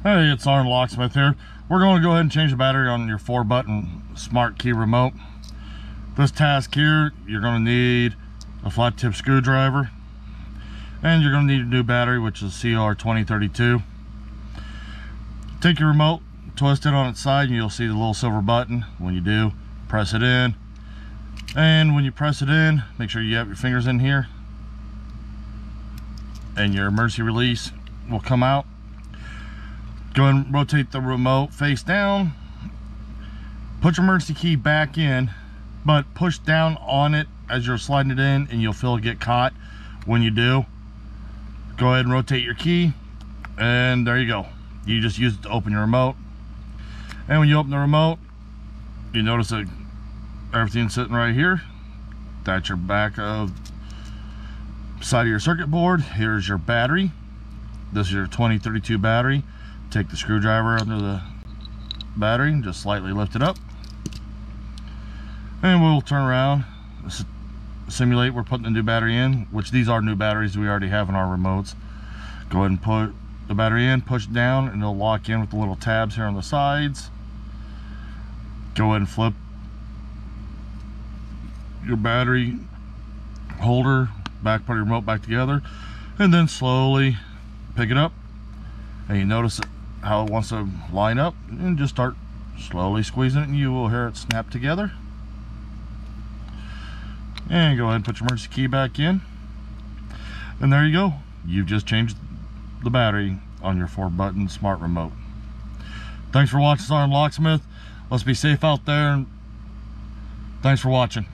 Hey, it's SgtLocksmith here. We're going to go ahead and change the battery on your 4-button smart key remote. This task here, you're going to need a flat tip screwdriver, and you're going to need a new battery, which is CR2032. Take your remote, twist it on its side, and you'll see the little silver button. When you do, press it in, and when you press it in, make sure you have your fingers in here, and your emergency release will come out. Go ahead and rotate the remote face down, put your emergency key back in, but push down on it as you're sliding it in, and you'll feel it get caught. When you do, go ahead and rotate your key, and there you go. You just use it to open your remote. And when you open the remote, you notice that everything's sitting right here. That's your back of side of your circuit board. Here's your battery. This is your 2032 battery. Take the screwdriver under the battery and just slightly lift it up, and we'll turn around, simulate we're putting the new battery in, which these are new batteries we already have in our remotes. Go ahead and put the battery in, push it down, and it'll lock in with the little tabs here on the sides. Go ahead and flip your battery holder back, put your remote back together, and then slowly pick it up, and you notice how it wants to line up, and just start slowly squeezing it, and you will hear it snap together. And go ahead and put your emergency key back in, and there you go. You've just changed the battery on your 4-button smart remote. Thanks for watching SgtLocksmith. Let's be safe out there, and thanks for watching.